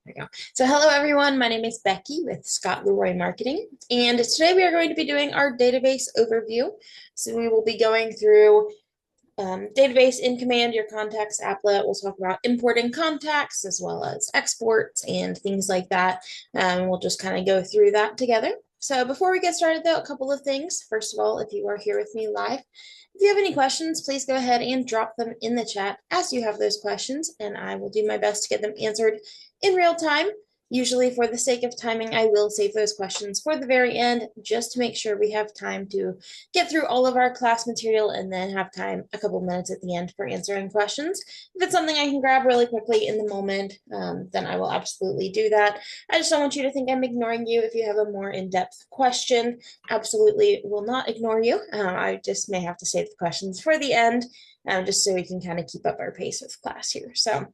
There we go. So hello everyone, my name is Becky with Scott Leroy Marketing, and today we are going to be doing our database overview. So we will be going through database in command, your contacts applet. We'll talk about importing contacts as well as exports and things like that. We'll just kind of go through that together. So before we get started though, a couple of things. First of all, if you are here with me live, if you have any questions, please go ahead and drop them in the chat as you have those questions, and I will do my best to get them answered in real time. Usually for the sake of timing, I will save those questions for the very end just to make sure we have time to get through all of our class material and then have time a couple minutes at the end for answering questions. If it's something I can grab really quickly in the moment, then I will absolutely do that. I just don't want you to think I'm ignoring you. If you have a more in-depth question, absolutely will not ignore you. I just may have to save the questions for the end, just so we can kind of keep up our pace with class here. So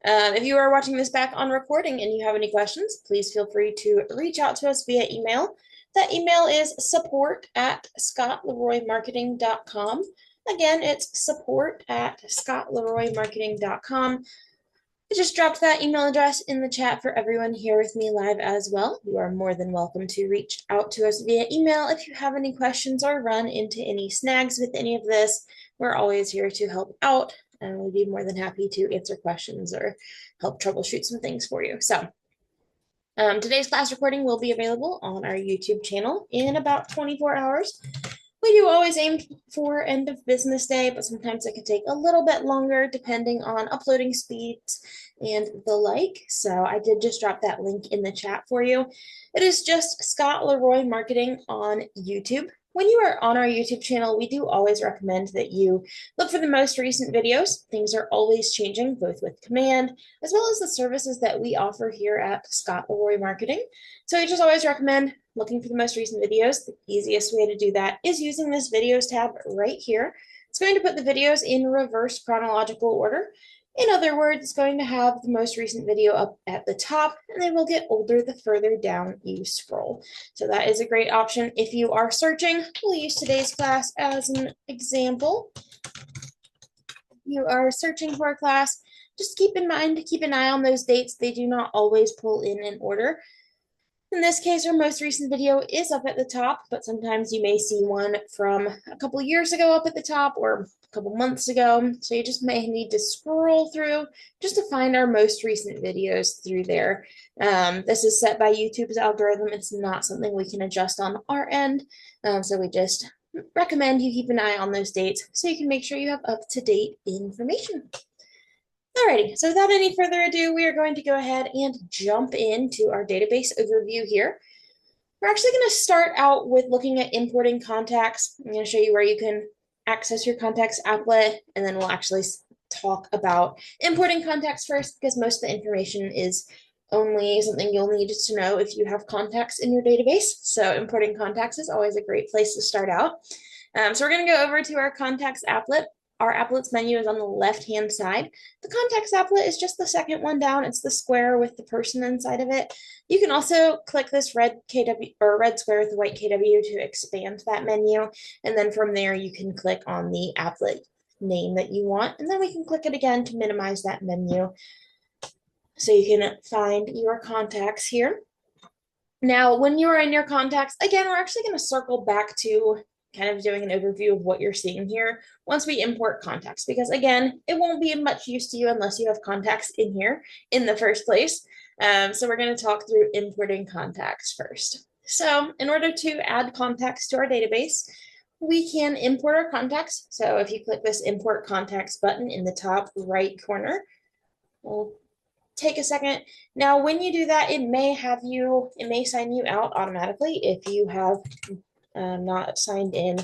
if you are watching this back on recording and you have any questions, please feel free to reach out to us via email. That email is support@scottleroymarketing.com. Again, it's support@scottleroymarketing.com. I just dropped that email address in the chat for everyone here with me live as well. You are more than welcome to reach out to us via email if you have any questions or run into any snags with any of this. We're always here to help out, and we'd be more than happy to answer questions or help troubleshoot some things for you. So today's class recording will be available on our YouTube channel in about 24 hours. We do always aim for end of business day, but sometimes it can take a little bit longer depending on uploading speeds and the like. So I did just drop that link in the chat for you. It is just Scott Leroy Marketing on YouTube. When you are on our YouTube channel, we do always recommend that you look for the most recent videos. Things are always changing, both with command, as well as the services that we offer here at Scott Leroy Marketing. So we just always recommend looking for the most recent videos. The easiest way to do that is using this videos tab right here. It's going to put the videos in reverse chronological order. In other words, it's going to have the most recent video up at the top, and they will get older the further down you scroll. So that is a great option if you are searching. We'll use today's class as an example. If you are searching for a class, just keep in mind to keep an eye on those dates. They do not always pull in order. In this case, our most recent video is up at the top, but sometimes you may see one from a couple years ago up at the top or a couple months ago. So you just may need to scroll through just to find our most recent videos through there. This is set by YouTube's algorithm. It's not something we can adjust on our end. So we just recommend you keep an eye on those dates so you can make sure you have up-to-date information. Alrighty, so without any further ado, we are going to go ahead and jump into our database overview here. We're actually going to start out with looking at importing contacts. I'm going to show you where you can access your contacts applet, and then we'll actually talk about importing contacts first, because most of the information is only something you'll need to know if you have contacts in your database. So importing contacts is always a great place to start out. So we're going to go over to our contacts applet. Our applets menu is on the left-hand side. The contacts applet is just the second one down. It's the square with the person inside of it. You can also click this red KW or red square with the white KW to expand that menu. And then from there, you can click on the applet name that you want. And then we can click it again to minimize that menu. So you can find your contacts here. Now, when you are in your contacts, again, we're actually going to circle back to kind of doing an overview of what you're seeing here once we import contacts, because again, it won't be of much use to you unless you have contacts in here in the first place. So we're going to talk through importing contacts first. So in order to add contacts to our database, we can import our contacts. So if you click this import contacts button in the top right corner, we'll take a second. Now, when you do that, it may sign you out automatically if you have not signed in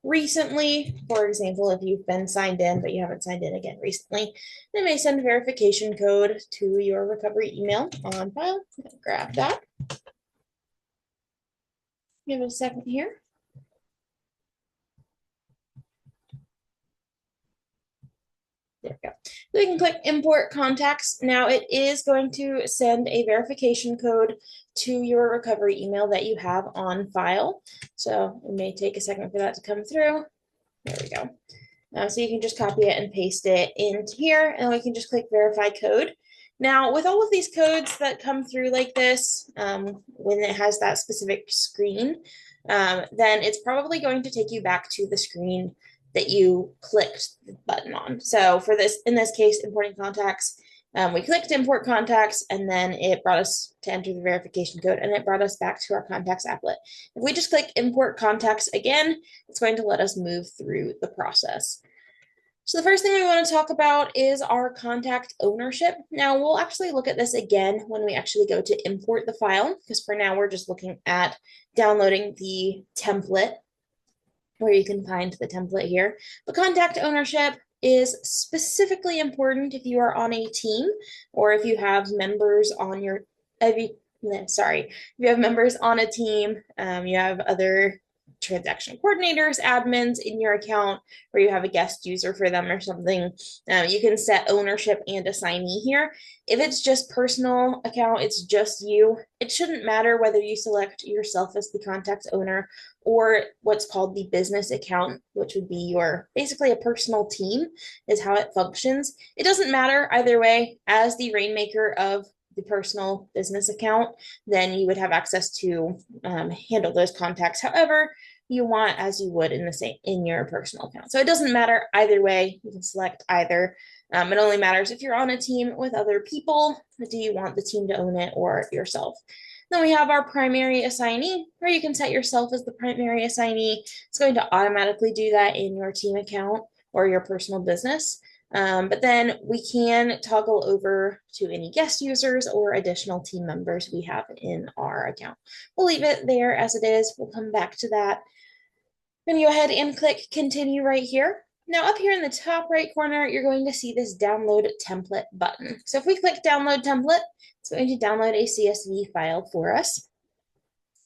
recently. For example, if you've been signed in but you haven't signed in again recently, it may send a verification code to your recovery email on file. I'm gonna grab that. Give it a second here. There we go. So we can click import contacts. Now it is going to send a verification code to your recovery email that you have on file. So it may take a second for that to come through. There we go. So you can just copy it and paste it into here, and we can just click verify code. Now, with all of these codes that come through like this, when it has that specific screen, then it's probably going to take you back to the screen that you clicked the button on. So for this, in this case, importing contacts, we clicked import contacts, and then it brought us to enter the verification code, and it brought us back to our contacts applet. If we just click import contacts again, it's going to let us move through the process. So the first thing we want to talk about is our contact ownership. Now we'll actually look at this again when we actually go to import the file, because for now we're just looking at downloading the template, where you can find the template here. But contact ownership is specifically important if you are on a team, or if you have members on your, if you have members on a team, you have other transaction coordinators, admins in your account, or you have a guest user for them or something. You can set ownership and assignee here. If it's just personal account, it's just you, it shouldn't matter whether you select yourself as the contact owner or what's called the business account, which would be your, basically a personal team is how it functions. It doesn't matter either way. As the rainmaker of the personal business account, then you would have access to handle those contacts however you want, as you would in the same in your personal account. So it doesn't matter either way. You can select either. It only matters if you're on a team with other people. Do you want the team to own it or yourself? Then we have our primary assignee, where you can set yourself as the primary assignee. It's going to automatically do that in your team account or your personal business. But then we can toggle over to any guest users or additional team members we have in our account. We'll leave it there as it is. We'll come back to that. Then go ahead and click continue right here. Now up here in the top right corner, you're going to see this download template button. So if we click download template, it's going to download a CSV file for us.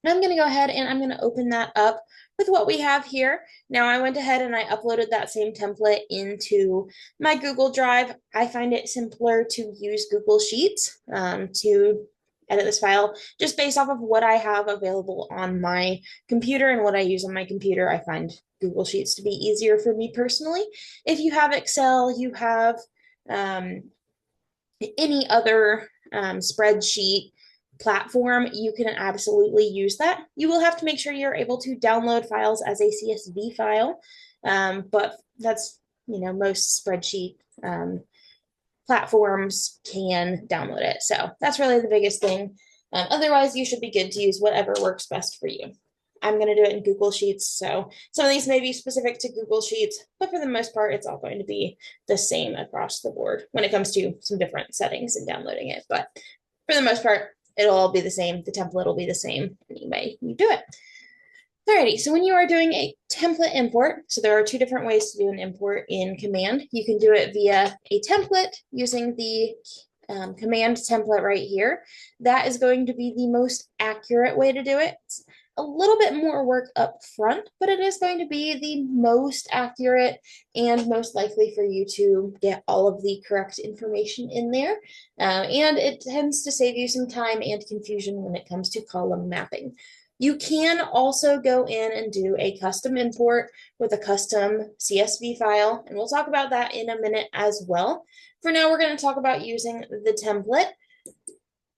And I'm going to go ahead and I'm going to open that up with what we have here. Now I went ahead and I uploaded that same template into my Google Drive. I find it simpler to use Google Sheets to edit this file just based off of what I have available on my computer and what I use on my computer. I find Google Sheets to be easier for me personally. If you have Excel, you have any other spreadsheet platform, you can absolutely use that. You will have to make sure you're able to download files as a CSV file, but that's, most spreadsheet platforms can download it. So that's really the biggest thing. Otherwise, you should be good to use whatever works best for you. I'm going to do it in Google Sheets. So some of these may be specific to Google Sheets, but for the most part, it's all going to be the same across the board when it comes to some different settings and downloading it. But for the most part, it'll all be the same. The template will be the same anyway you do it. Alrighty, so when you are doing a template import, so there are two different ways to do an import in command. You can do it via a template using the command template right here. That is going to be the most accurate way to do it. It's a little bit more work up front, but it is going to be the most accurate and most likely for you to get all of the correct information in there. And it tends to save you some time and confusion when it comes to column mapping. You can also go in and do a custom import with a custom CSV file, and we'll talk about that in a minute as well. For now, we're going to talk about using the template.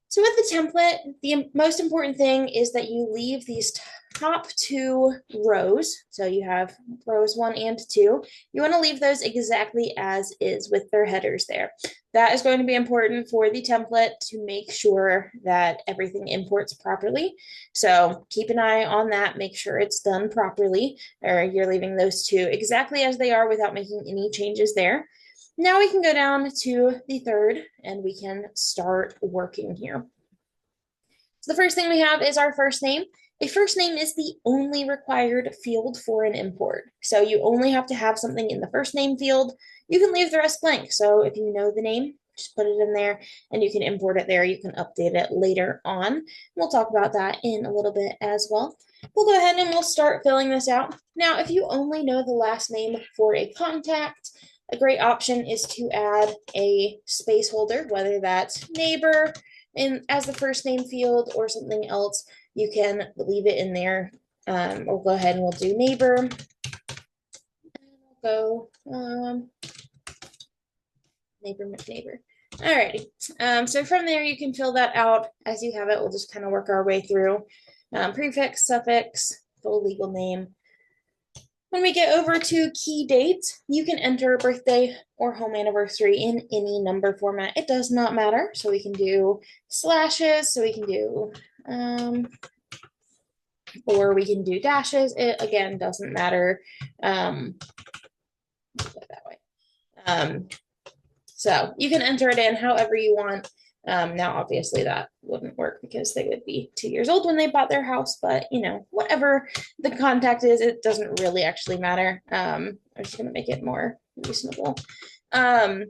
So with the template, the most important thing is that you leave these top two rows. So you have rows 1 and 2. You want to leave those exactly as is with their headers there. That is going to be important for the template to make sure that everything imports properly. So keep an eye on that, make sure it's done properly, or you're leaving those two exactly as they are without making any changes there. Now we can go down to the third and we can start working here. So the first thing we have is our first name. A first name is the only required field for an import. So you only have to have something in the first name field. You can leave the rest blank. So if you know the name, just put it in there and you can import it there. You can update it later on. We'll talk about that in a little bit as well. We'll go ahead and we'll start filling this out. Now, if you only know the last name for a contact, a great option is to add a space holder, whether that's neighbor in as the first name field or something else. You can leave it in there. We'll go ahead and we'll do neighbor. And we'll go neighbor. Alrighty. So from there, you can fill that out as you have it. We'll just kind of work our way through prefix, suffix, full legal name. When we get over to key dates, you can enter birthday or home anniversary in any number format. It does not matter. So we can do slashes, so we can do, or we can do dashes. It again doesn't matter. That way. So you can enter it in however you want. Now, obviously, that wouldn't work because they would be 2 years old when they bought their house, but you know, whatever the contact is, it doesn't really actually matter. I'm just going to make it more reasonable. So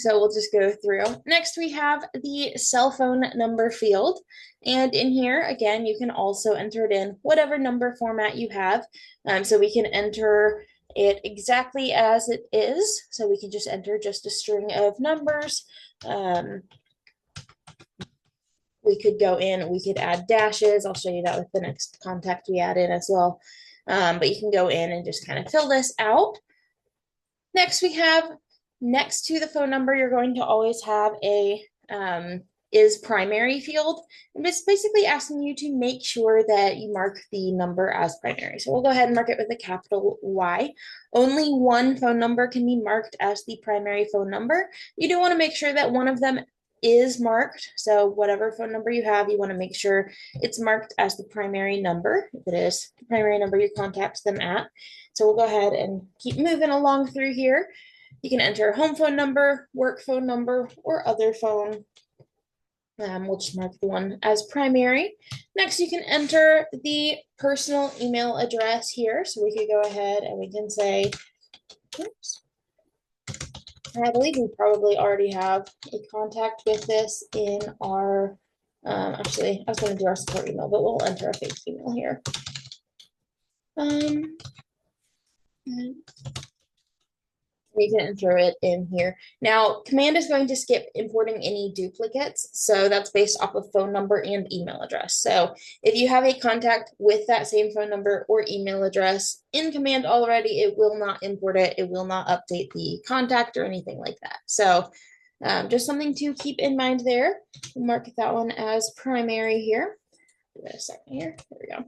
we'll just go through. Next, we have the cell phone number field. And in here, again, you can also enter it in whatever number format you have. So we can enter it exactly as it is. So we can just enter just a string of numbers. We could go in, we could add dashes. I'll show you that with the next contact we add in as well. But you can go in and just kind of fill this out. Next, we have next to the phone number, you're going to always have a is primary field. And it's basically asking you to make sure that you mark the number as primary. So we'll go ahead and mark it with a capital Y. Only one phone number can be marked as the primary phone number. You do want to make sure that one of them is marked. So whatever phone number you have, you want to make sure it's marked as the primary number. If it is the primary number, you contact them at. So we'll go ahead and keep moving along through here. You can enter a home phone number, work phone number, or other phone. We'll just mark the one as primary. Next, you can enter the personal email address here. So we could go ahead and we can say, oops, I believe we probably already have a contact with this in our, actually, I was going to do our support email, but we'll enter a fake email here. You can enter it in here. Now, command is going to skip importing any duplicates. So that's based off of phone number and email address. So if you have a contact with that same phone number or email address in command already, it will not import it. It will not update the contact or anything like that. So just something to keep in mind there. We'll mark that one as primary here. Give it a second here. There we go.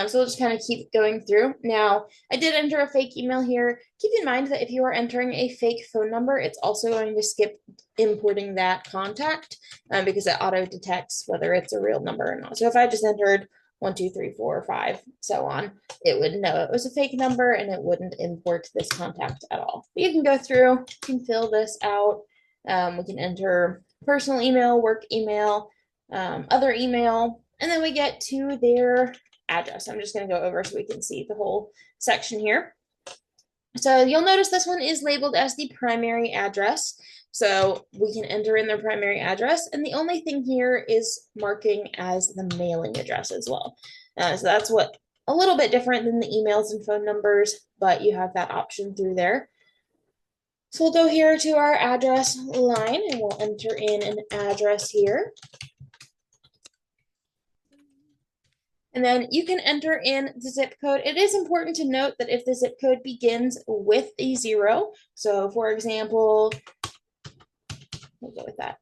So we'll just kind of keep going through. Now, I did enter a fake email here. Keep in mind that if you are entering a fake phone number, it's also going to skip importing that contact because it auto detects whether it's a real number or not. So if I just entered 1, 2, 3, 4, 5, so on, it would know it was a fake number and it wouldn't import this contact at all. But you can go through, you can fill this out. We can enter personal email, work email, other email, and then we get to their address. I'm just going to go over so we can see the whole section here. So you'll notice this one is labeled as the primary address. So we can enter in their primary address. And the only thing here is marking as the mailing address as well. So that's what a little bit different than the emails and phone numbers, but you have that option through there. So we'll go here to our address line and we'll enter in an address here. And then you can enter in the zip code. It is important to note that if the zip code begins with a 0, so for example, we'll go with that.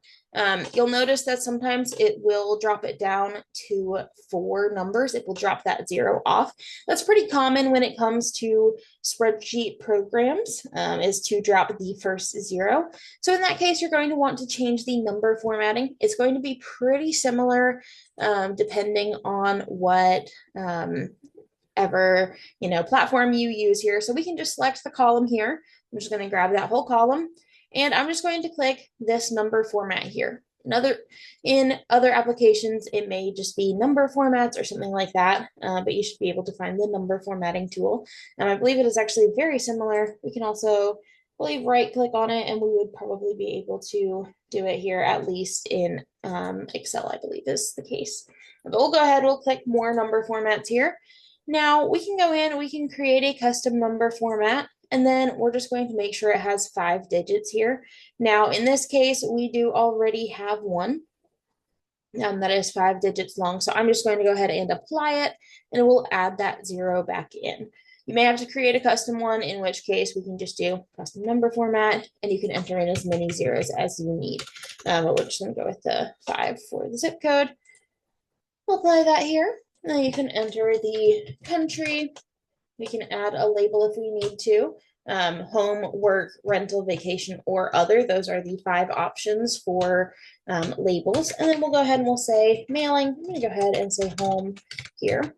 You'll notice that sometimes it will drop it down to 4 numbers. It will drop that 0 off. That's pretty common when it comes to spreadsheet programs, is to drop the first 0. So in that case, you're going to want to change the number formatting. It's going to be pretty similar depending on what platform you use here. So we can just select the column here. I'm just going to grab that whole column. And I'm just going to click this number format here. In other applications, it may just be number formats or something like that, but you should be able to find the number formatting tool. And I believe it is actually very similar. We can also, right click on it and we would probably be able to do it here, at least in Excel, I believe is the case. But we'll go ahead, we'll click more number formats here. Now we can go in, we can create a custom number format. And then we're just going to make sure it has 5 digits here. Now, in this case, we do already have one that is 5 digits long. So I'm just going to go ahead and apply it, and we'll add that 0 back in. You may have to create a custom one, in which case we can just do custom number format, and you can enter in as many zeros as you need. But we're just going to go with the 5 for the zip code. We'll apply that here. Now you can enter the country. We can add a label if we need to. Home, work, rental, vacation, or other. Those are the 5 options for labels. And then we'll go ahead and we'll say mailing. I'm going to go ahead and say home here.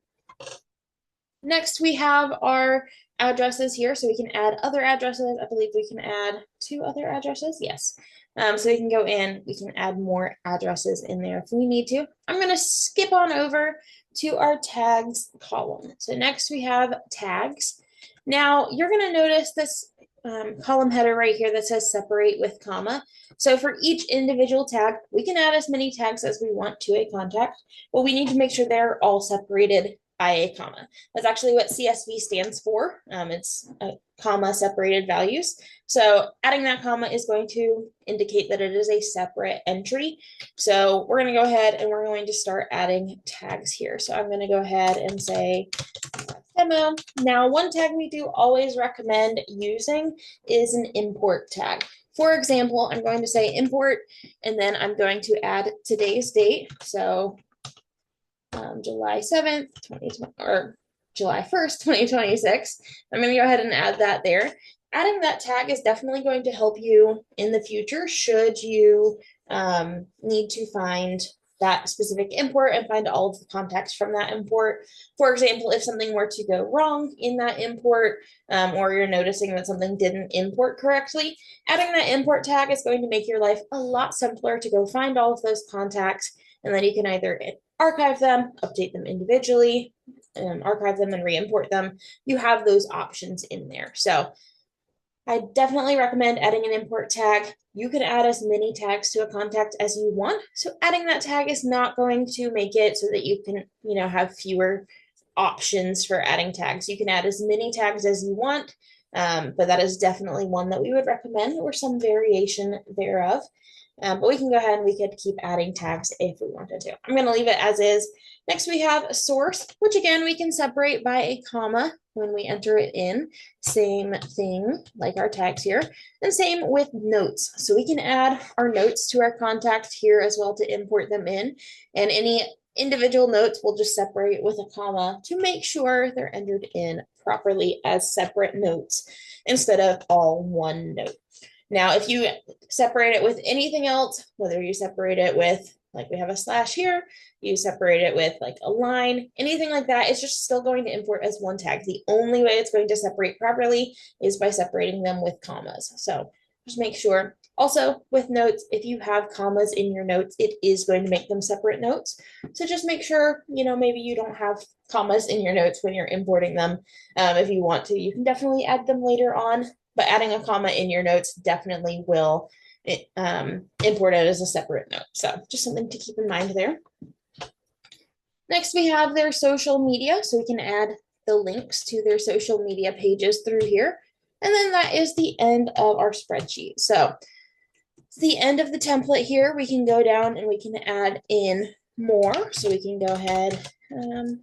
Next, we have our addresses here, so we can add other addresses. I believe we can add 2 other addresses. Yes. So we can go in, we can add more addresses in there if we need to. I'm going to skip on over to our tags column. So next we have tags. Now you're going to notice this column header right here that says separate with comma. So for each individual tag, we can add as many tags as we want to a contact, but we need to make sure they're all separated by a comma. That's actually what CSV stands for. It's comma separated values. So adding that comma is going to indicate that it is a separate entry. So we're going to go ahead and we're going to start adding tags here. So I'm going to go ahead and say demo. Now, one tag we do always recommend using is an import tag. For example, I'm going to say import, and then I'm going to add today's date. So July 7th, 2020, or July 1st, 2026. I'm going to go ahead and add that there. Adding that tag is definitely going to help you in the future should you need to find that specific import and find all of the context from that import. For example, if something were to go wrong in that import, or you're noticing that something didn't import correctly, adding that import tag is going to make your life a lot simpler to go find all of those contacts, and then you can either archive them, update them individually, archive them and re-import them. You have those options in there. So I definitely recommend adding an import tag. You can add as many tags to a contact as you want. So adding that tag is not going to make it so that you can, have fewer options for adding tags. You can add as many tags as you want, but that is definitely one that we would recommend or some variation thereof. But we can go ahead and we could keep adding tags if we wanted to. I'm going to leave it as is. Next, we have a source, which again, we can separate by a comma when we enter it in. Same thing like our tags here. And same with notes. So we can add our notes to our contact here as well to import them in. And any individual notes will just separate with a comma to make sure they're entered in properly as separate notes instead of all one note. Now, if you separate it with anything else, whether you separate it with, like we have a slash here, you separate it with like a line, anything like that, it's just still going to import as one tag. The only way it's going to separate properly is by separating them with commas. So just make sure. Also, with notes, if you have commas in your notes, it is going to make them separate notes. So just make sure, maybe you don't have commas in your notes when you're importing them. If you want to, you can definitely add them later on. But adding a comma in your notes definitely will import it as a separate note. So just something to keep in mind there. Next, we have their social media. So we can add the links to their social media pages through here. And then that is the end of our spreadsheet. So it's the end of the template here. We can go down and we can add in more. So we can go ahead. That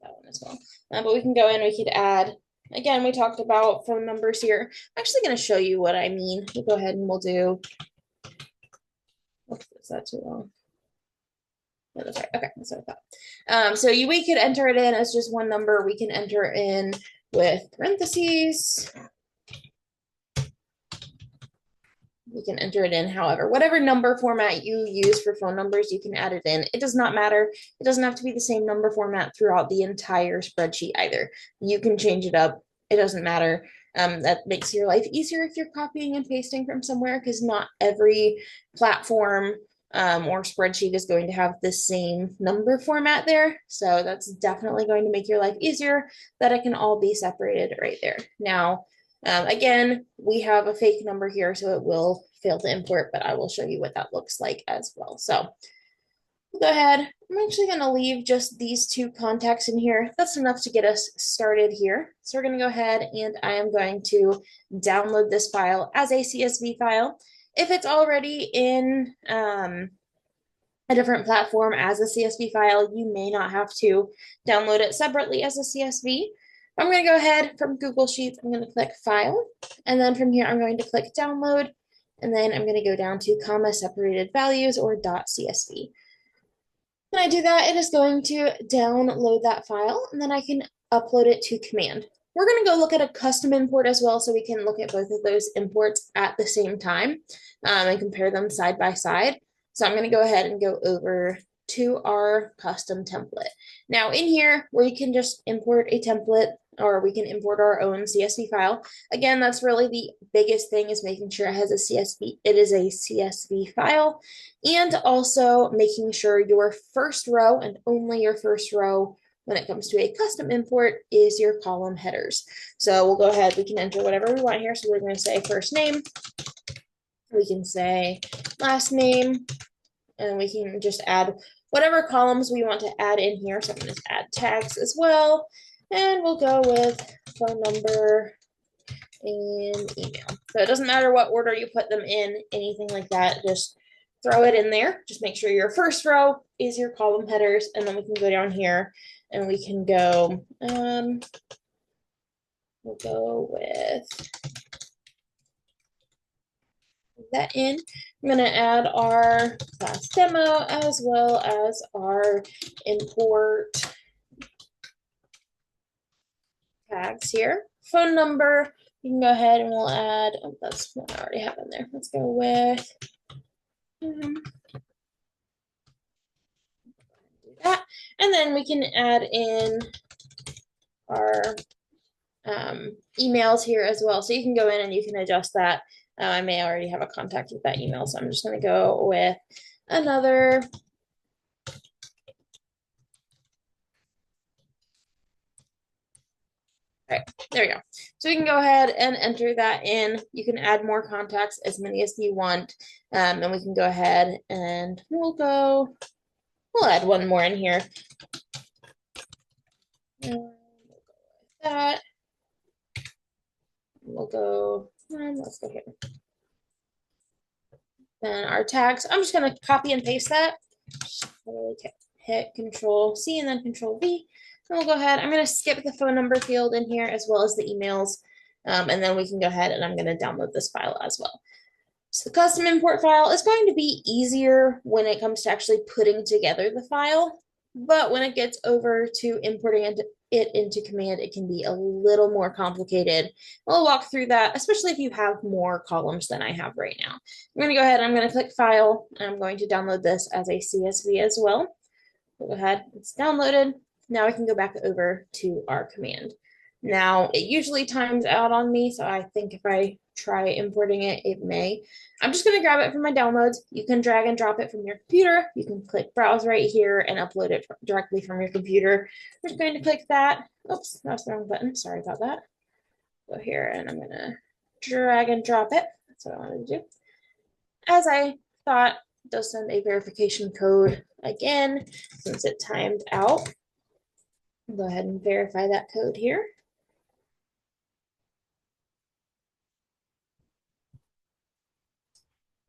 one as well. But we can go in, we could add, again, we talked about phone numbers here. I'm actually going to show you what I mean. We'll go ahead and we'll do, oops, is that too long? No, that's right. Okay, that's what I thought. So we could enter it in as just one number. We can enter in with parentheses. We can enter it in however, whatever number format you use for phone numbers, you can add it in. It does not matter. It doesn't have to be the same number format throughout the entire spreadsheet either. You can change it up. It doesn't matter. That makes your life easier if you're copying and pasting from somewhere, because not every platform or spreadsheet is going to have the same number format there. So that's definitely going to make your life easier that it can all be separated right there. Now, again, we have a fake number here, so it will fail to import, but I will show you what that looks like as well. So we'll go ahead. I'm actually going to leave just these 2 contacts in here. That's enough to get us started here. So we're going to go ahead and I am going to download this file as a CSV file. If it's already in a different platform as a CSV file, you may not have to download it separately as a CSV. I'm going to go ahead from Google Sheets. I'm going to click File, and then from here, I'm going to click Download, and then I'm going to go down to comma separated values or .csv. When I do that, it is going to download that file, and then I can upload it to command. We're going to go look at a custom import as well, so we can look at both of those imports at the same time and compare them side by side. So I'm going to go ahead and go over to our custom template. Now in here, we can just import a template, or we can import our own CSV file. Again, that's really the biggest thing, is making sure it has a CSV, it is a CSV file, and also making sure your first row, and only your first row when it comes to a custom import, is your column headers. So we'll go ahead, we can enter whatever we want here. So we're going to say first name, we can say last name, and we can just add whatever columns we want to add in here. So I'm going to add tags as well, and we'll go with phone number and email. So it doesn't matter what order you put them in, anything like that, just throw it in there. Just make sure your first row is your column headers, and then we can go down here and we can go, we'll go with that in. I'm going to add our class demo as well as our import tags here. Phone number, you can go ahead and we'll add, oh, that's what I already have in there. Let's go with that. And then we can add in our emails here as well. So you can go in and you can adjust that. I may already have a contact with that email, so I'm just going to go with another. Okay, there we go. So we can go ahead and enter that in. You can add more contacts, as many as you want, and we can go ahead and we'll add one more in here. And we'll go with that. We'll go, let's go here. Then our tags, I'm just going to copy and paste that. Hit Control C and then Control V. And we'll go ahead. I'm going to skip the phone number field in here as well as the emails. And then we can go ahead and I'm going to download this file as well. So the custom import file is going to be easier when it comes to actually putting together the file. But when it gets over to importing it into command, it can be a little more complicated. We'll walk through that, especially if you have more columns than I have right now. I'm going to go ahead, I'm going to click File, and I'm going to download this as a CSV as well. We'll go ahead, it's downloaded. Now we can go back over to our command. Now, it usually times out on me, so I think if I try importing it, it may. I'm just going to grab it from my downloads. You can drag and drop it from your computer. You can click Browse right here and upload it directly from your computer. I'm just going to click that. Oops, that's the wrong button. Sorry about that. Go here, and I'm going to drag and drop it. That's what I wanted to do. As I thought, it does send a verification code again, since it timed out. I'll go ahead and verify that code here.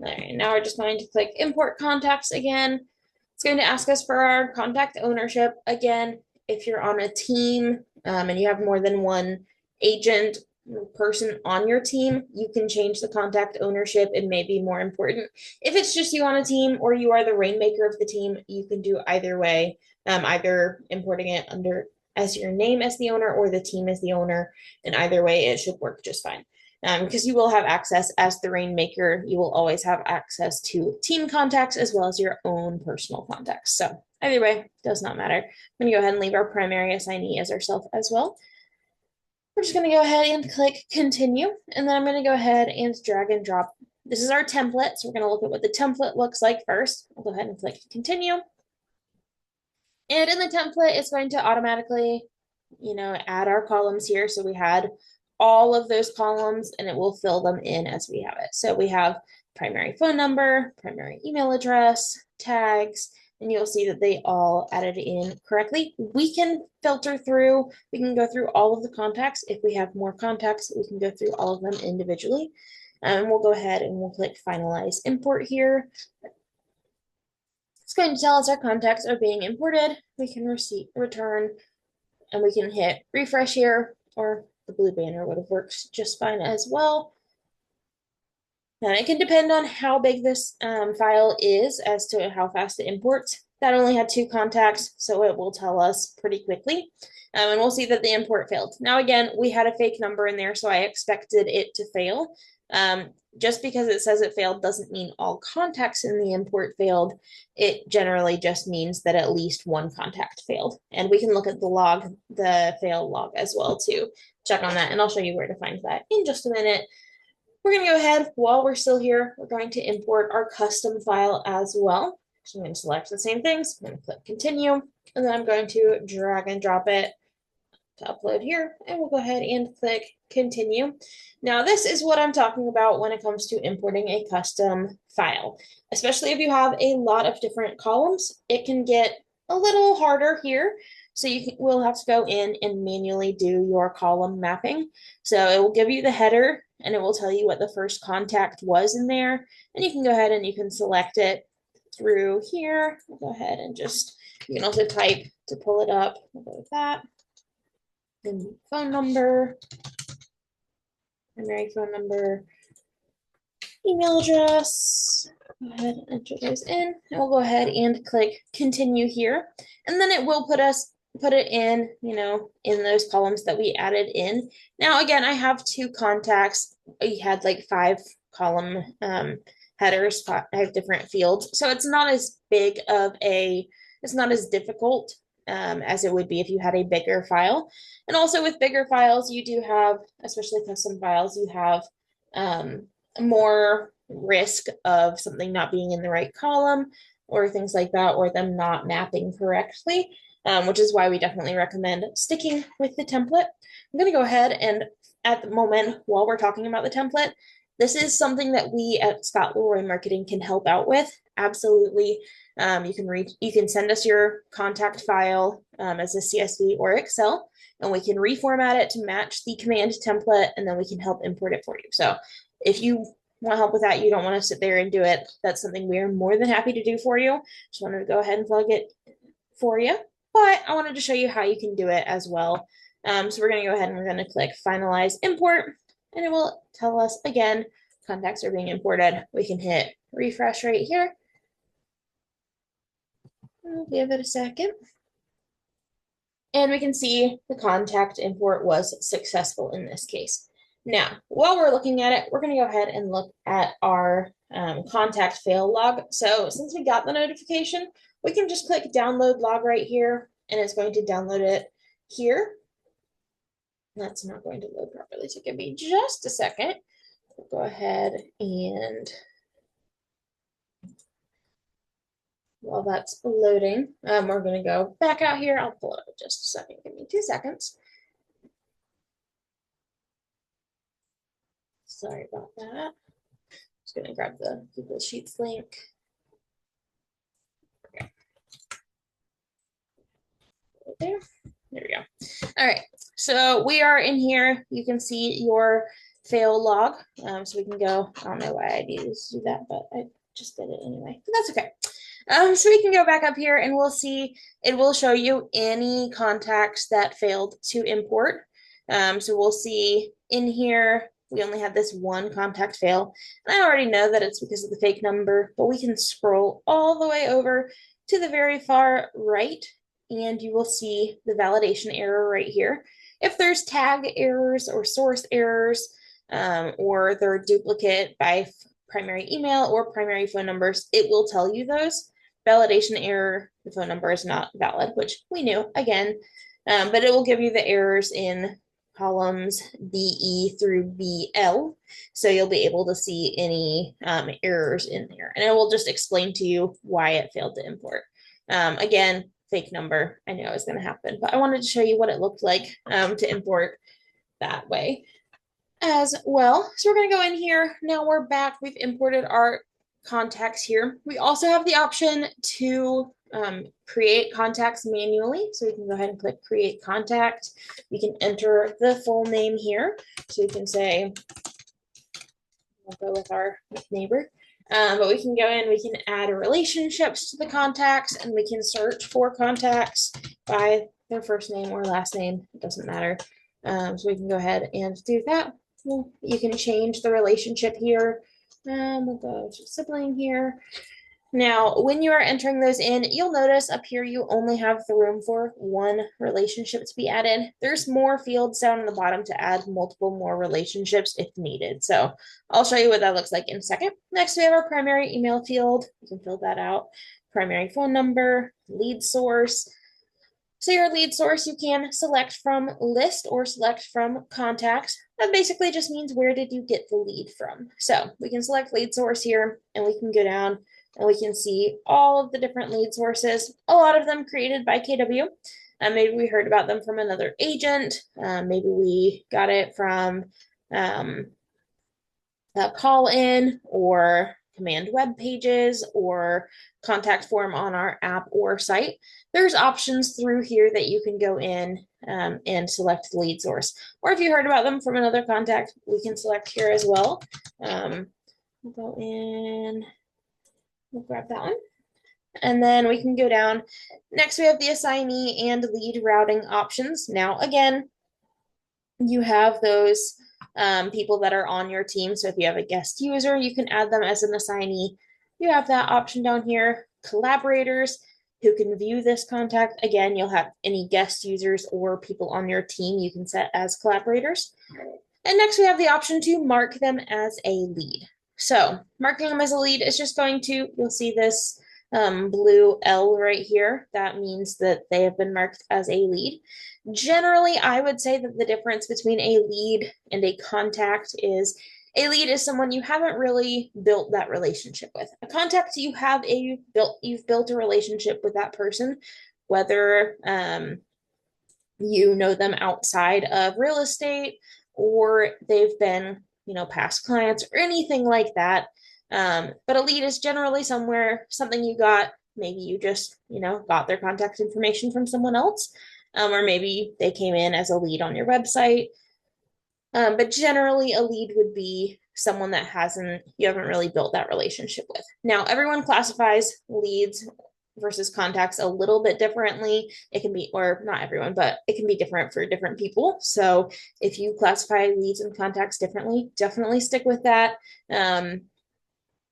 All right, now we're just going to click import contacts again. It's going to ask us for our contact ownership. Again, if you're on a team and you have more than one agent person on your team, you can change the contact ownership. It may be more important. If it's just you on a team or you are the rainmaker of the team, you can do either way, either importing it under as your name as the owner or the team as the owner. And either way, it should work just fine. Because you will have access as the rainmaker, you will always have access to team contacts as well as your own personal contacts. So either way, does not matter. I'm going to go ahead and leave our primary assignee as ourselves as well. We're just going to go ahead and click continue, and then I'm going to go ahead and drag and drop. This is our template, so we're going to look at what the template looks like first. I'll go ahead and click continue. And in the template, it's going to automatically, add our columns here. So we had all of those columns and it will fill them in as we have it. So we have primary phone number, primary email address, tags, and you'll see that they all added in correctly. We can filter through, we can go through all of the contacts. If we have more contacts, we can go through all of them individually. And we'll go ahead and we'll click finalize import here. It's going to tell us our contacts are being imported. We can return, and we can hit refresh here, or the blue banner would have worked just fine as well. Now it can depend on how big this file is as to how fast it imports. That only had 2 contacts, so it will tell us pretty quickly. And we'll see that the import failed. Now, again, we had a fake number in there, so I expected it to fail. Just because it says it failed doesn't mean all contacts in the import failed. It generally just means that at least one contact failed. And we can look at the log, the fail log as well to check on that. And I'll show you where to find that in just a minute. We're going to go ahead, while we're still here, we're going to import our custom file as well. So I'm going to select the same things. I'm going to click continue, and then I'm going to drag and drop it to upload here, and we'll go ahead and click continue. Now, this is what I'm talking about when it comes to importing a custom file, especially if you have a lot of different columns. It can get a little harder here. So will have to go in and manually do your column mapping. So it will give you the header, and it will tell you what the first contact was in there. And you can go ahead and you can select it through here. We'll go ahead and just, you can also type to pull it up. We'll go with that. And phone number, primary phone number, email address. Go ahead and enter those in. And we'll go ahead and click continue here. And then it will put it in, in those columns that we added in. Now, again, I have 2 contacts. We had like 5 column headers, 5 different fields. So it's not as big of it's not as difficult as it would be if you had a bigger file. And also with bigger files, you do have, especially custom files, you have more risk of something not being in the right column or things like that, or them not mapping correctly. Which is why we definitely recommend sticking with the template. I'm going to go ahead and at the moment, while we're talking about the template, this is something that we at Scott Leroy Marketing can help out with. Absolutely. You can send us your contact file as a CSV or Excel, and we can reformat it to match the command template, and then we can help import it for you. So if you want help with that, you don't want to sit there and do it, that's something we're more than happy to do for you. Just wanted to go ahead and plug it for you. But I wanted to show you how you can do it as well. So we're going to go ahead and we're going to click finalize import, and it will tell us again, contacts are being imported. We can hit refresh right here. I'll give it a second. And we can see the contact import was successful in this case. Now, while we're looking at it, we're going to go ahead and look at our contact fail log. So since we got the notification, we can just click download log right here, and it's going to download it here. That's not going to load properly, so give me just a second. We'll go ahead and while that's loading, we're going to go back out here. I'll pull it up in just a second. Give me 2 seconds. Sorry about that. Just going to grab the Google Sheets link. Okay. There we go. All right, so we are in here. You can see your fail log. So we can go, I don't know why I do that, but I just did it anyway, but that's okay. So we can go back up here and we'll see, it will show you any contacts that failed to import. So we'll see in here, we only had this one contact fail. And I already know that it's because of the fake number, but we can scroll all the way over to the very far right, and you will see the validation error right here. If there's tag errors or source errors, or they're duplicate by primary email or primary phone numbers, it will tell you those. Validation error, the phone number is not valid, which we knew again, but it will give you the errors in columns BE through BL. So you'll be able to see any errors in there, and it will just explain to you why it failed to import. Again, fake number, I knew it was going to happen, but I wanted to show you what it looked like to import that way as well. So we're going to go in here. Now we're back. We've imported our contacts here. We also have the option to create contacts manually. So we can go ahead and click create contact. We can enter the full name here. So we can say, we'll go with our neighbor, But we can go in, we can add relationships to the contacts, and we can search for contacts by their first name or last name. It doesn't matter. So we can go ahead and do that. Well, you can change the relationship here. We'll go to sibling here. Now, when you are entering those in, you'll notice up here you only have the room for one relationship to be added. There's more fields down on the bottom to add multiple more relationships if needed. So I'll show you what that looks like in a second. Next, we have our primary email field. You can fill that out. Primary phone number, lead source. So your lead source you can select from list or select from contacts. That basically just means where did you get the lead from. So we can select lead source here and we can go down and we can see all of the different lead sources, a lot of them created by KW. Maybe we heard about them from another agent. Maybe we got it from a call in or command web pages or contact form on our app or site. There's options through here that you can go in and select the lead source. Or if you heard about them from another contact, we can select here as well. We'll go in, we'll grab that one. And then we can go down. Next, we have the assignee and lead routing options. Now, again, you have those people that are on your team. So if you have a guest user, you can add them as an assignee. You have that option down here. Collaborators who can view this contact. Again, you'll have any guest users or people on your team you can set as collaborators. And next we have the option to mark them as a lead. So marking them as a lead is just going to, you'll see this blue L right here. That means that they have been marked as a lead. Generally, I would say that the difference between a lead and a contact is a lead is someone you haven't really built that relationship with. A contact, you've built a relationship with that person, whether you know them outside of real estate or they've been, past clients or anything like that. But a lead is generally something you got, maybe you just, got their contact information from someone else, or maybe they came in as a lead on your website. But generally, a lead would be someone that you haven't really built that relationship with. Now, everyone classifies leads versus contacts a little bit differently. It can be, or not everyone, but it can be different for different people. So if you classify leads and contacts differently, definitely stick with that.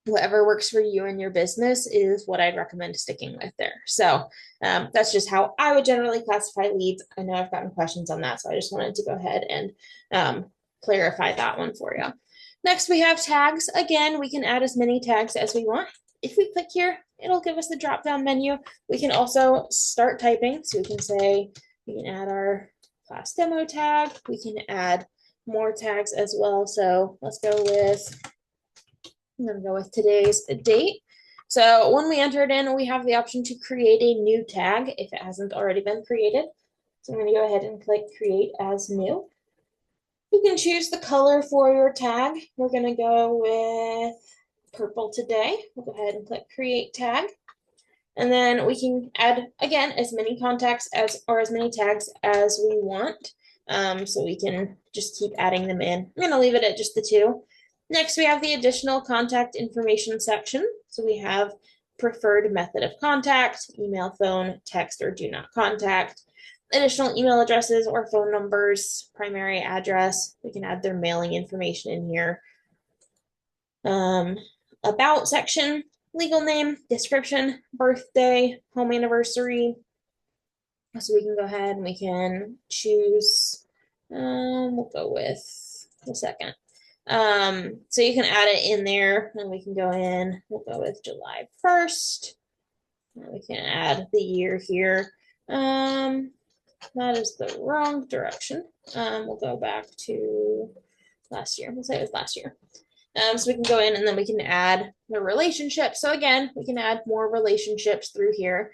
Whatever works for you and your business is what I'd recommend sticking with there. So that's just how I would generally classify leads. I know I've gotten questions on that, so I just wanted to go ahead and clarify that one for you. Next, we have tags. Again, we can add as many tags as we want. If we click here, it'll give us the drop-down menu. We can also start typing. So we can say, we can add our class demo tag. We can add more tags as well. So let's go with, I'm going to go with today's date. So when we enter it in, we have the option to create a new tag if it hasn't already been created. So I'm going to go ahead and click create as new. You can choose the color for your tag. We're going to go with purple today. We'll go ahead and click create tag. And then we can add, again, as many contacts as many tags as we want. So we can just keep adding them in. I'm going to leave it at just the 2. Next, we have the additional contact information section. So we have preferred method of contact, email, phone, text, or do not contact. Additional email addresses or phone numbers, primary address. We can add their mailing information in here. About section, legal name, description, birthday, home anniversary. So we can go ahead and we can choose, we'll go with a second. So you can add it in there and we can go in, we'll go with July 1st. We can add the year here. That is the wrong direction. We'll go back to last year. We'll say it was last year. So we can go in and then we can add the relationship. So again, we can add more relationships through here.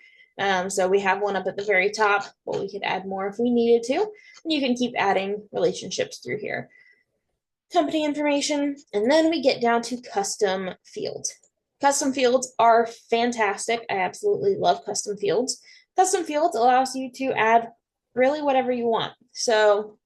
So we have one up at the very top, but we could add more if we needed to. And you can keep adding relationships through here. Company information, and then we get down to custom fields. Custom fields are fantastic. I absolutely love custom fields. Custom fields allows you to add really whatever you want. So,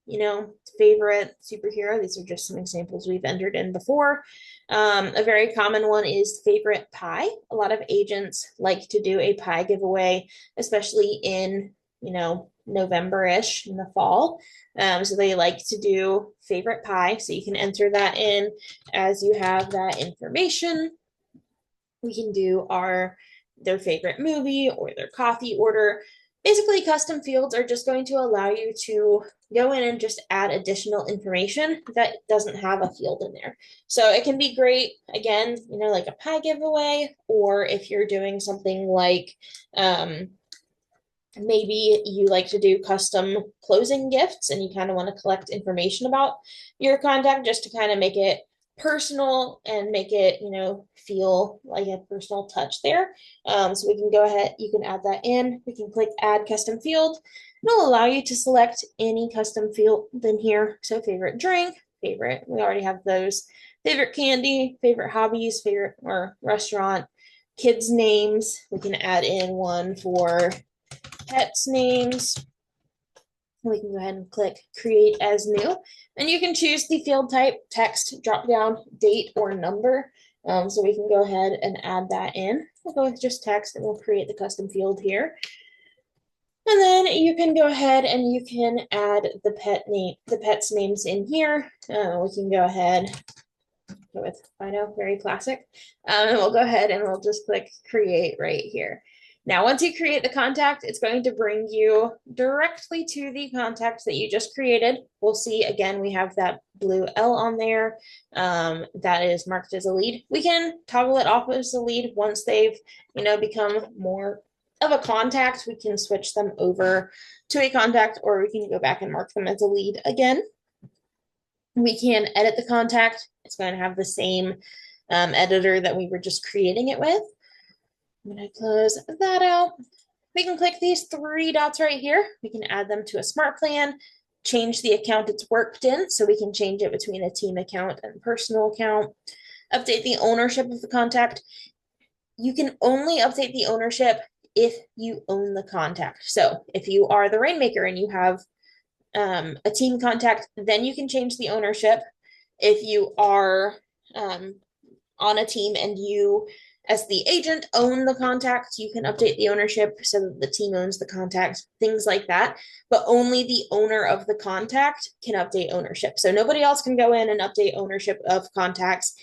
favorite superhero. These are just some examples we've entered in before. A very common one is favorite pie. A lot of agents like to do a pie giveaway, especially in, November-ish in the fall. So they like to do favorite pie. So you can enter that in as you have that information. We can do their favorite movie or their coffee order. Basically, custom fields are just going to allow you to go in and just add additional information that doesn't have a field in there. So it can be great, again, like a pie giveaway, or if you're doing something like maybe you like to do custom closing gifts and you kind of want to collect information about your contact just to kind of make it personal and make it, feel like a personal touch there. So we can go ahead, you can add that in. We can click add custom field. It'll allow you to select any custom field in here. So favorite drink, favorite, we already have those. Favorite candy, favorite hobbies, favorite or restaurant, kids' names. We can add in one for pets' names. We can go ahead and click create as new, and you can choose the field type, text, drop down, date, or number. So we can go ahead and add that in. We'll go with just text and we'll create the custom field here. And then you can go ahead and you can add the pet's names in here. We can go ahead with Fido, very classic. And we'll go ahead and we'll just click create right here. Now, once you create the contact, it's going to bring you directly to the contact that you just created. We'll see, again, we have that blue L on there. That is marked as a lead. We can toggle it off as a lead once they've, become more of a contact. We can switch them over to a contact, or we can go back and mark them as a lead again. We can edit the contact. It's going to have the same editor that we were just creating it with. I'm going to close that out. We can click these three dots right here. We can add them to a smart plan, change the account it's worked in, so we can change it between a team account and personal account, update the ownership of the contact. You can only update the ownership if you own the contact. So if you are the rainmaker and you have a team contact, then you can change the ownership. If you are on a team and you, as the agent, own the contact, you can update the ownership so that the team owns the contact, things like that. But only the owner of the contact can update ownership. So nobody else can go in and update ownership of contacts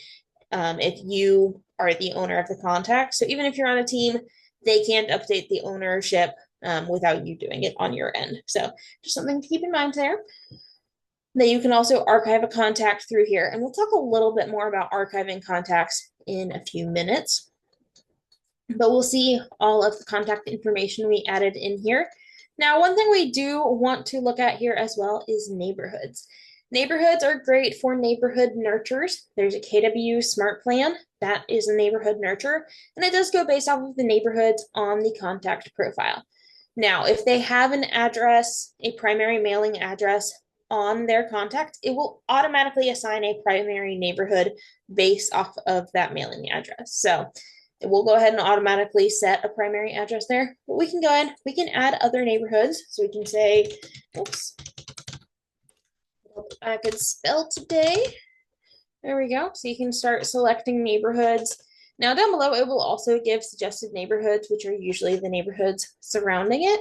if you are the owner of the contact. So even if you're on a team, they can't update the ownership without you doing it on your end. So just something to keep in mind there. Then you can also archive a contact through here. And we'll talk a little bit more about archiving contacts in a few minutes. But we'll see all of the contact information we added in here. Now, one thing we do want to look at here as well is neighborhoods. Neighborhoods are great for neighborhood nurtures. There's a KW Smart Plan. That is a neighborhood nurture. And it does go based off of the neighborhoods on the contact profile. Now, if they have an address, a primary mailing address on their contact, it will automatically assign a primary neighborhood based off of that mailing address. So it will go ahead and automatically set a primary address there. But we can go ahead, we can add other neighborhoods. So we can say, oops, I could spell today. There we go. So you can start selecting neighborhoods. Now down below, it will also give suggested neighborhoods, which are usually the neighborhoods surrounding it.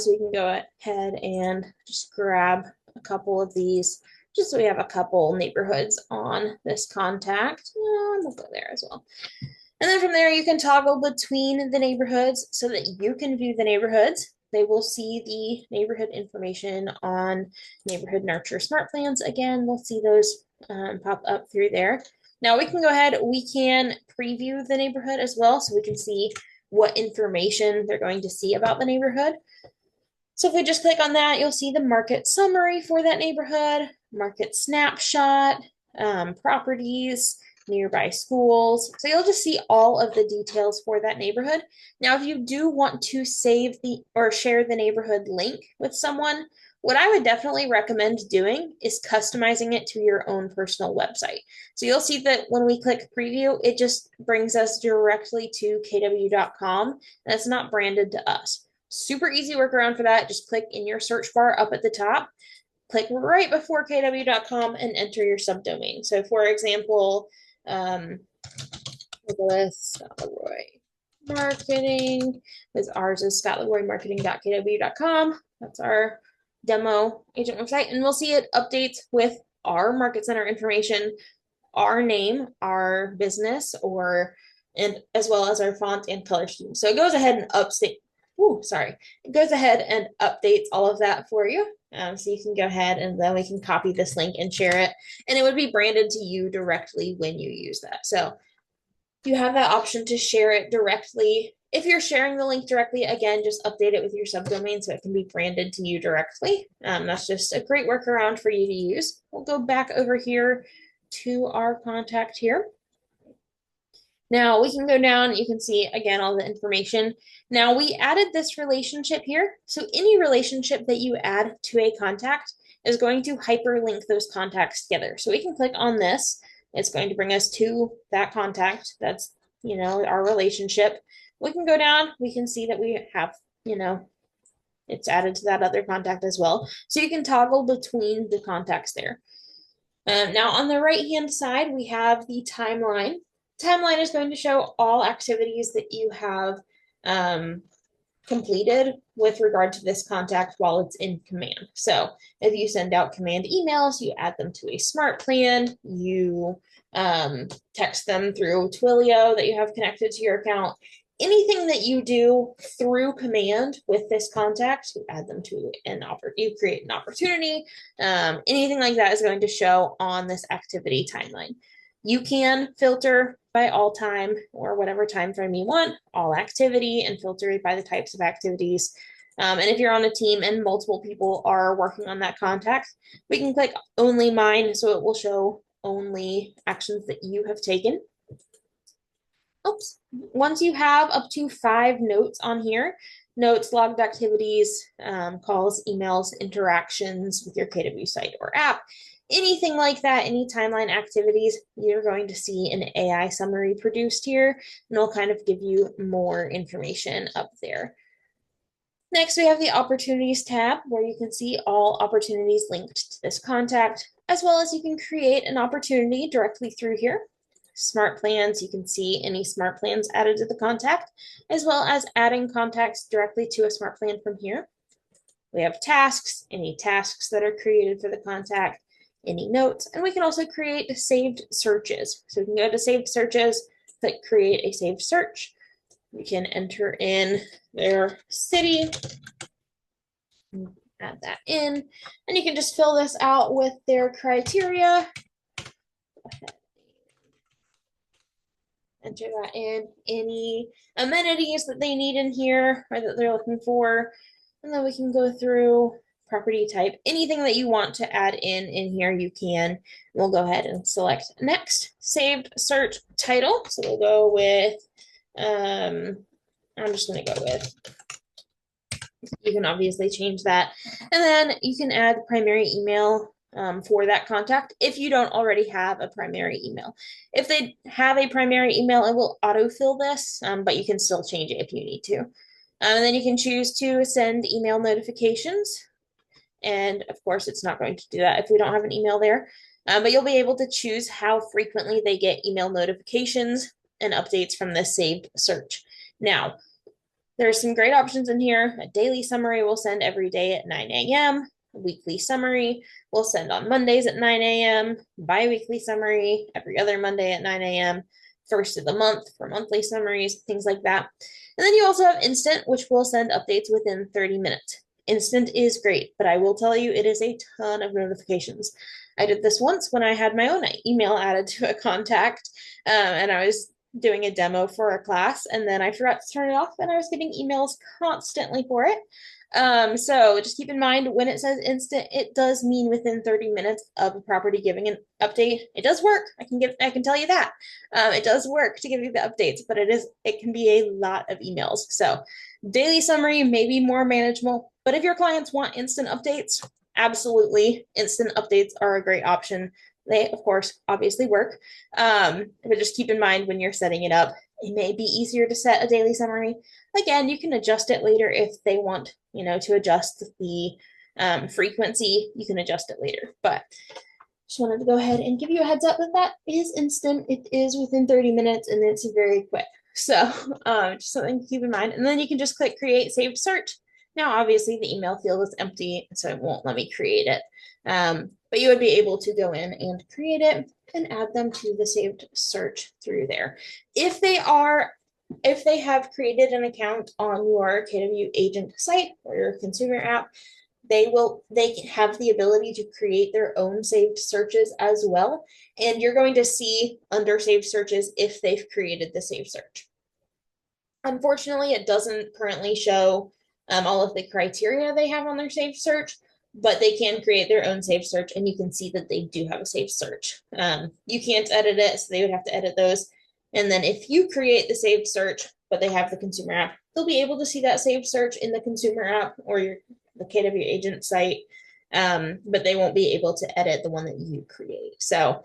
So we can go ahead and just grab a couple of these, just so we have a couple neighborhoods on this contact. We'll go there as well. And then from there, you can toggle between the neighborhoods so that you can view the neighborhoods. They will see the neighborhood information on Neighborhood Nurture Smart Plans. Again, we'll see those pop up through there. Now we can go ahead, we can preview the neighborhood as well, so we can see what information they're going to see about the neighborhood. So if we just click on that, you'll see the market summary for that neighborhood, market snapshot, properties, nearby schools. So you'll just see all of the details for that neighborhood. Now, if you do want to save or share the neighborhood link with someone, what I would definitely recommend doing is customizing it to your own personal website. So you'll see that when we click preview, it just brings us directly to kw.com, and it's not branded to us. Super easy workaround for that. Just click in your search bar up at the top, click right before kw.com and enter your subdomain. So for example, we'll go with Scott Leroy Marketing, because ours is scottleroymarketing.kw.com. That's our demo agent website, and we'll see it updates with our market center information, our name, our business, and as well as our font and color scheme. So it goes ahead and it goes ahead and updates all of that for you. So you can go ahead and then we can copy this link and share it, and it would be branded to you directly when you use that. So you have that option to share it directly. If you're sharing the link directly, again, just update it with your subdomain so it can be branded to you directly. That's just a great workaround for you to use. We'll go back over here to our contact here. Now we can go down, you can see again all the information. Now we added this relationship here. So any relationship that you add to a contact is going to hyperlink those contacts together. So we can click on this. It's going to bring us to that contact. That's, our relationship. We can go down, we can see that we have, it's added to that other contact as well. So you can toggle between the contacts there. Now on the right-hand side, we have the timeline. Timeline is going to show all activities that you have completed with regard to this contact while it's in command. So if you send out command emails, you add them to a smart plan, you text them through Twilio that you have connected to your account. Anything that you do through command with this contact, you add them to you create an opportunity. Anything like that is going to show on this activity timeline. You can filter by all time or whatever time frame you want, all activity, and filter it by the types of activities. And if you're on a team and multiple people are working on that contact, we can click only mine, so it will show only actions that you have taken. Oops. Once you have up to 5 notes on here, notes, logged activities, calls, emails, interactions with your KW site or app, anything like that, any timeline activities, you're going to see an AI summary produced here, and it'll kind of give you more information up there. Next, we have the opportunities tab where you can see all opportunities linked to this contact, as well as you can create an opportunity directly through here. Smart plans, you can see any smart plans added to the contact, as well as adding contacts directly to a smart plan from here. We have tasks, any tasks that are created for the contact, any notes, and we can also create saved searches. So we can go to saved searches, click create a saved search. We can enter in their city, add that in, and you can just fill this out with their criteria. Enter that in, any amenities that they need in here or that they're looking for, and then we can go through property type, anything that you want to add in here you can. We'll go ahead and select next. Saved search title, so we'll go with I'm just going to go with, you can obviously change that, and then you can add primary email for that contact if you don't already have a primary email. If they have a primary email, it will autofill this, but you can still change it if you need to. And then you can choose to send email notifications. And of course, it's not going to do that if we don't have an email there. But you'll be able to choose how frequently they get email notifications and updates from this saved search. Now, there's some great options in here. A daily summary will send every day at 9 a.m. Weekly summary will send on Mondays at 9 a.m. Bi-weekly summary every other Monday at 9 a.m. First of the month for monthly summaries, things like that. And then you also have instant, which will send updates within 30 minutes. Instant is great, but I will tell you it is a ton of notifications. I did this once when I had my own email added to a contact, and I was doing a demo for a class, and then I forgot to turn it off, and I was getting emails constantly for it. So just keep in mind when it says instant, it does mean within 30 minutes of a property giving an update. It does work. I can tell you that. It does work to give you the updates, but it can be a lot of emails. So daily summary may be more manageable, but if your clients want instant updates, absolutely, instant updates are a great option. They, of course, obviously work, but just keep in mind when you're setting it up, it may be easier to set a daily summary. Again, you can adjust it later if they want, to adjust the Frequency, you can adjust it later, but just wanted to go ahead and give you a heads up that that is instant. It is within 30 minutes and it's very quick. So just something to keep in mind. And then you can just click create saved search. Now, obviously the email field is empty, so it won't let me create it. But you would be able to go in and create it and add them to the saved search through there. If they have created an account on your KW agent site or your consumer app, they have the ability to create their own saved searches as well. And you're going to see under saved searches if they've created the saved search. Unfortunately, it doesn't currently show all of the criteria they have on their saved search, but they can create their own saved search and you can see that they do have a saved search. You can't edit it, so they would have to edit those. And then if you create the saved search, but they have the consumer app, they'll be able to see that saved search in the consumer app or the KW agent site, but they won't be able to edit the one that you create. So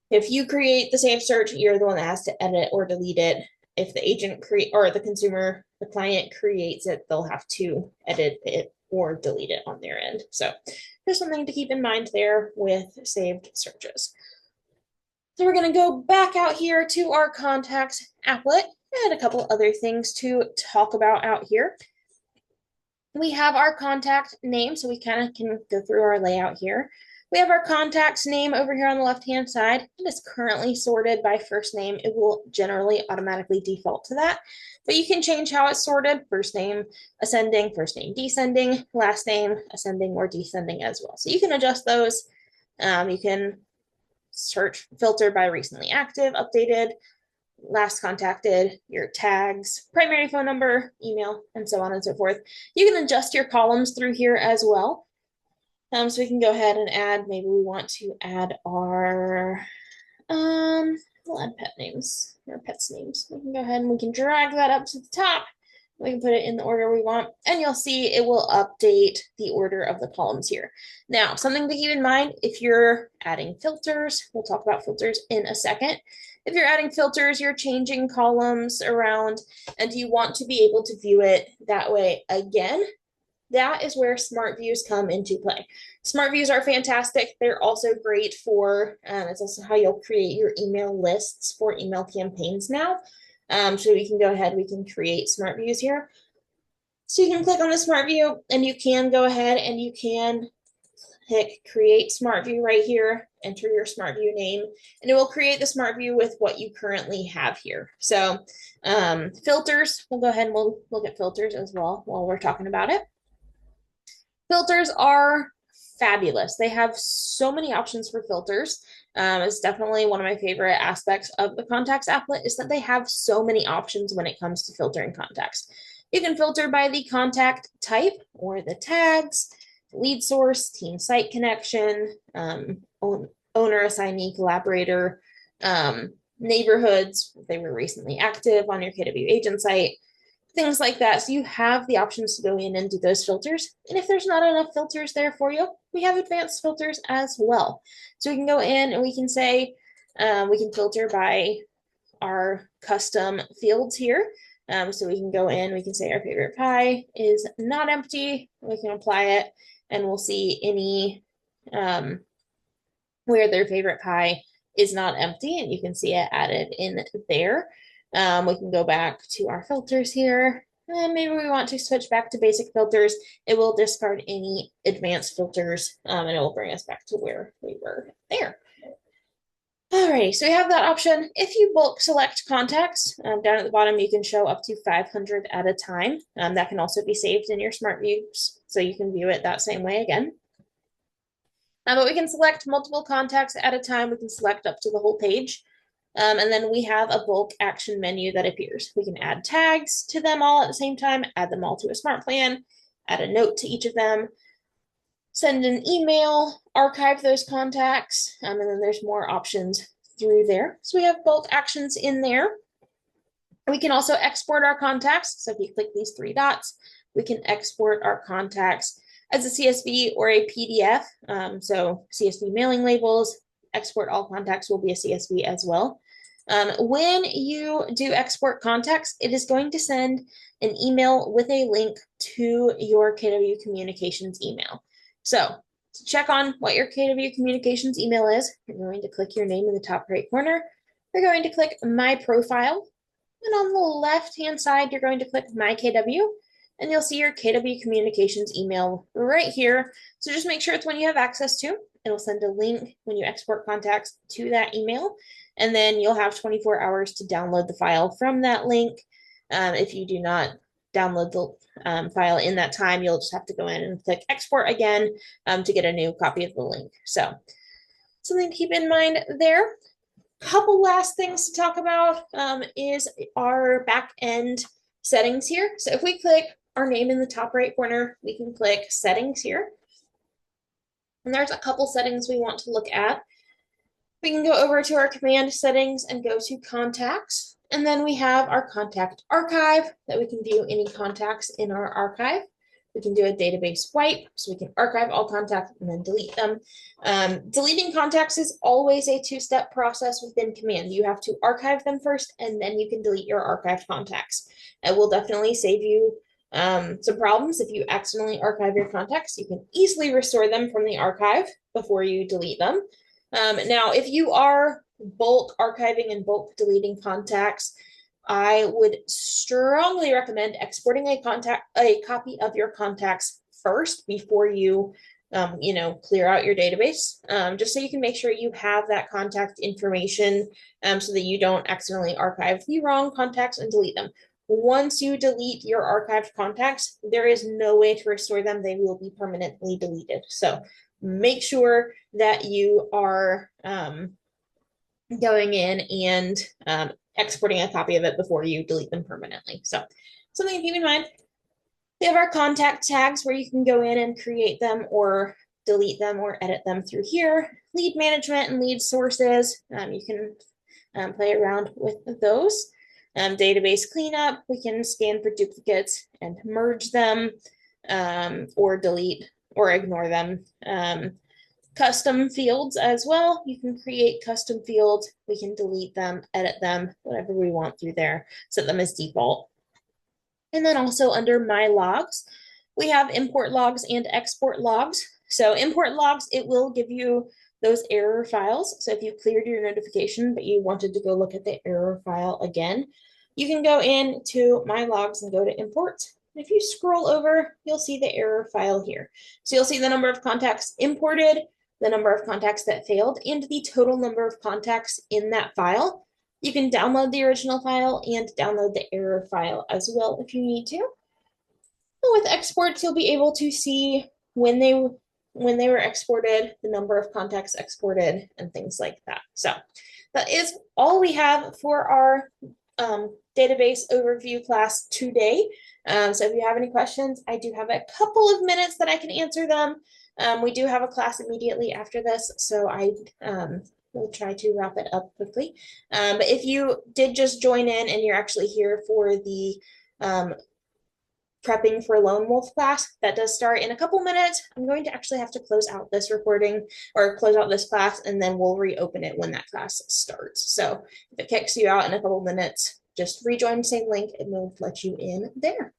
if you create the saved search, you're the one that has to edit or delete it. If the agent or the client creates it, they'll have to edit it or delete it on their end. So there's something to keep in mind there with saved searches. So we're going to go back out here to our contacts applet and a couple other things to talk about out here. We have our contact name, so we kind of can go through our layout here. We have our contact's name over here on the left-hand side. It is currently sorted by first name. It will generally automatically default to that, but you can change how it's sorted. First name ascending, first name descending, last name ascending or descending as well. So you can adjust those. You can search, filter by recently active, updated, last contacted, your tags, primary phone number, email, and so on and so forth. You can adjust your columns through here as well. So we can go ahead and add, maybe we want to add our, we'll add pet names, or pets names. We can go ahead and we can drag that up to the top. We can put it in the order we want, and you'll see it will update the order of the columns here. Now, something to keep in mind, if you're adding filters, we'll talk about filters in a second. If you're adding filters, you're changing columns around, and you want to be able to view it that way again, that is where smart views come into play. Smart views are fantastic. They're also great for, it's also how you'll create your email lists for email campaigns now. So we can go ahead, we can create smart views here. So you can click on the smart view and you can go ahead and you can click create smart view right here, enter your smart view name, and it will create the smart view with what you currently have here. So filters, we'll go ahead and we'll look at filters as well while we're talking about it. Filters are fabulous. They have so many options for filters. It's definitely one of my favorite aspects of the contacts applet is that they have so many options when it comes to filtering contacts. You can filter by the contact type or the tags, lead source, team site connection, owner, assignee, collaborator, neighborhoods, if they were recently active on your KW agent site, things like that. So you have the options to go in and do those filters. And if there's not enough filters there for you, we have advanced filters as well. So we can go in and we can say, we can filter by our custom fields here. So we can go in, we can say our favorite pie is not empty. We can apply it and we'll see any, where their favorite pie is not empty, and you can see it added in there. We can go back to our filters here. And maybe we want to switch back to basic filters. It will discard any advanced filters and it will bring us back to where we were there. Alrighty, so we have that option. If you bulk select contacts, down at the bottom, you can show up to 500 at a time. That can also be saved in your smart views, so you can view it that same way again. But we can select multiple contacts at a time. We can select up to the whole page. And then we have a bulk action menu that appears. We can add tags to them all at the same time, add them all to a smart plan, add a note to each of them, send an email, archive those contacts, and then there's more options through there. So we have bulk actions in there. We can also export our contacts. So if you click these three dots, we can export our contacts as a CSV or a PDF. So CSV mailing labels, export all contacts will be a CSV as well. When you do export contacts, it is going to send an email with a link to your KW Communications email. So to check on what your KW Communications email is, you're going to click your name in the top right corner. You're going to click My Profile. And on the left-hand side, you're going to click My KW, and you'll see your KW Communications email right here. So just make sure it's one you have access to. It'll send a link when you export contacts to that email, and then you'll have 24 hours to download the file from that link. If you do not download the file in that time, you'll just have to go in and click export again to get a new copy of the link. So something to keep in mind there. Couple last things to talk about is our back end settings here. So if we click our name in the top right corner, we can click settings here. And there's a couple settings we want to look at. We can go over to our command settings and go to contacts. And then we have our contact archive that we can view any contacts in our archive. We can do a database wipe, so we can archive all contacts and then delete them. Deleting contacts is always a two-step process within command. You have to archive them first, and then you can delete your archived contacts. It will definitely save you some problems. If you accidentally archive your contacts, you can easily restore them from the archive before you delete them. Now, if you are bulk archiving and bulk deleting contacts, I would strongly recommend exporting a copy of your contacts first before you, clear out your database, just so you can make sure you have that contact information, so that you don't accidentally archive the wrong contacts and delete them. Once you delete your archived contacts, there is no way to restore them. They will be permanently deleted. So make sure that you are going in and exporting a copy of it before you delete them permanently. So something to keep in mind. We have our contact tags where you can go in and create them or delete them or edit them through here. Lead management and lead sources. You can play around with those. Database cleanup, we can scan for duplicates and merge them, or delete or ignore them. Custom fields as well. You can create custom fields. We can delete them, edit them, whatever we want through there, set them as default. And then also under My Logs, we have import logs and export logs. So import logs, it will give you those error files. So if you cleared your notification, but you wanted to go look at the error file again, you can go into My Logs and go to import. If you scroll over, you'll see the error file here. So you'll see the number of contacts imported, the number of contacts that failed, and the total number of contacts in that file. You can download the original file and download the error file as well if you need to. And with exports, you'll be able to see when they were exported, the number of contacts exported, and things like that. So that is all we have for our database overview class today. So if you have any questions, I do have a couple of minutes that I can answer them. We do have a class immediately after this, so I will try to wrap it up quickly. But if you did just join in and you're actually here for the prepping for Lone Wolf class, that does start in a couple minutes. I'm going to actually have to close out this recording or close out this class, and then we'll reopen it when that class starts. So if it kicks you out in a couple minutes, just rejoin the same link and we'll let you in there.